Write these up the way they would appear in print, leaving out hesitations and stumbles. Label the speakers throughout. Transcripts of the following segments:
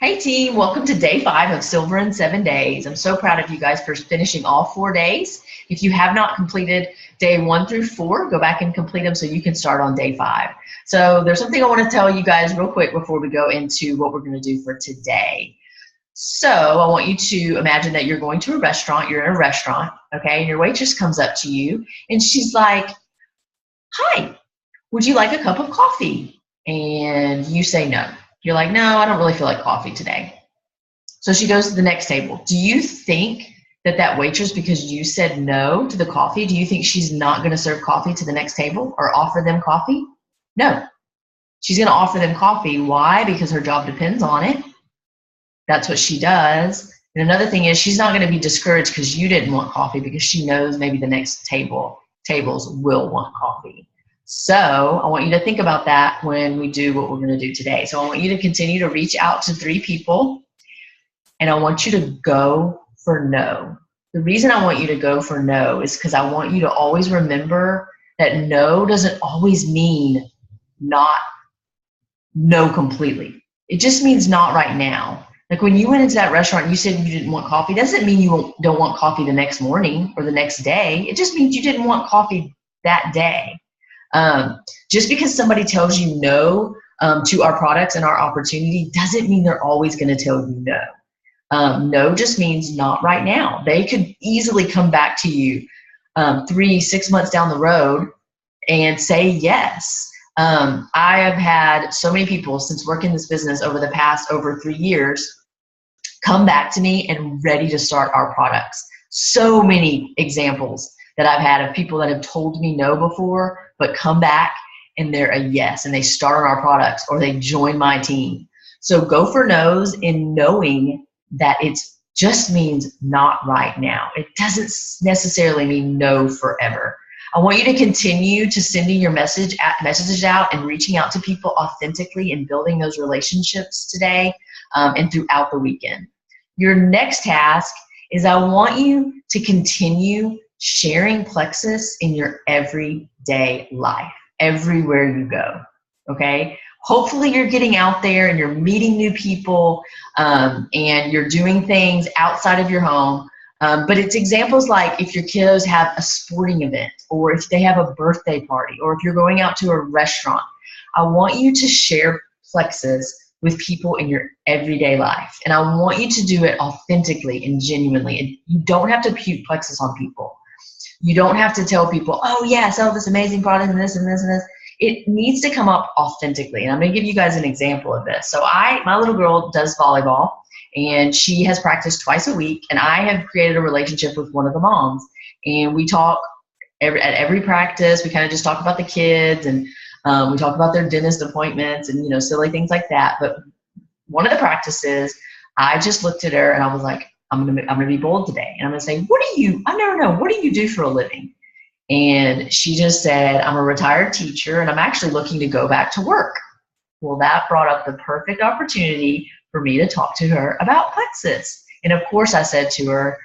Speaker 1: Hey team, welcome to day 5 of Silver in 7 Days. I'm so proud of you guys for finishing all 4 days. If you have not completed day 1 through 4, go back and complete them so you can start on day 5. So there's something I want to tell you guys real quick before we go into what we're going to do for today. So I want you to imagine that you're going to a restaurant, you're in a restaurant, okay, and your waitress comes up to you and she's like, "Hi, would you like a cup of coffee?" And you say no. You're like, "No, I don't really feel like coffee today." So she goes to the next table. Do you think that that waitress, because you said no to the coffee, do you think she's not going to serve coffee to the next table or offer them coffee? No. She's going to offer them coffee. Why? Because her job depends on it. That's what she does. And another thing is she's not going to be discouraged because you didn't want coffee because she knows maybe the next tables will want coffee. So I want you to think about that when we do what we're going to do today. So I want you to continue to reach out to 3 people, and I want you to go for no. The reason I want you to go for no is because I want you to always remember that no doesn't always mean not no completely. It just means not right now. Like when you went into that restaurant and you said you didn't want coffee, doesn't mean you don't want coffee the next morning or the next day. It just means you didn't want coffee that day. Just because somebody tells you no to our products and our opportunity doesn't mean they're always going to tell you no. No just means not right now. They could easily come back to you 3-6 months down the road and say yes. I have had so many people since working this business over the past over 3 years come back to me and ready to start our products. So many examples that I've had of people that have told me no before, but come back and they're a yes, and they start on our products or they join my team. So go for no's in knowing that it just means not right now. It doesn't necessarily mean no forever. I want you to continue to sending your messages out and reaching out to people authentically and building those relationships today and throughout the weekend. Your next task is I want you to continue sharing Plexus in your everyday life, everywhere you go, okay? Hopefully you're getting out there and you're meeting new people and you're doing things outside of your home. But it's examples like if your kiddos have a sporting event or if they have a birthday party or if you're going out to a restaurant. I want you to share Plexus with people in your everyday life. And I want you to do it authentically and genuinely. And you don't have to puke Plexus on people. You don't have to tell people, "Oh yeah, I sell this amazing product and this and this and this." It needs to come up authentically. And I'm gonna give you guys an example of this. So my little girl does volleyball and she has practiced twice a week, and I have created a relationship with one of the moms. And we talk at every practice, we kind of just talk about the kids and we talk about their dentist appointments and, you know, silly things like that. But one of the practices, I just looked at her and I was like, I'm gonna be bold today. And I'm gonna say, I never know, what do you do for a living? And she just said, "I'm a retired teacher and I'm actually looking to go back to work." Well, that brought up the perfect opportunity for me to talk to her about Plexus. And of course I said to her,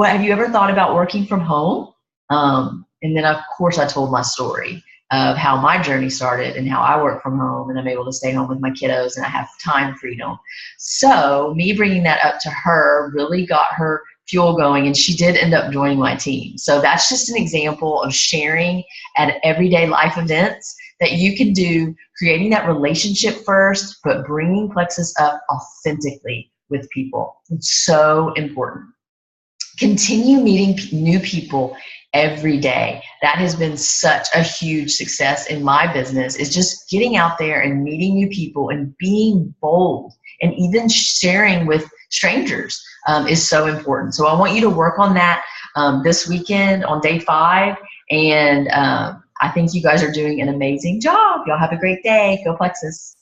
Speaker 1: have you ever thought about working from home? And then of course I told my story of how my journey started and how I work from home and I'm able to stay home with my kiddos and I have time freedom. So me bringing that up to her really got her fuel going, and she did end up joining my team. So that's just an example of sharing at everyday life events that you can do, creating that relationship first, but bringing Plexus up authentically with people. It's so important. Continue meeting new people every day. That has been such a huge success in my business, is just getting out there and meeting new people and being bold, and even sharing with strangers is so important. So I want you to work on that this weekend on day 5. And I think you guys are doing an amazing job. Y'all have a great day. Go Plexus.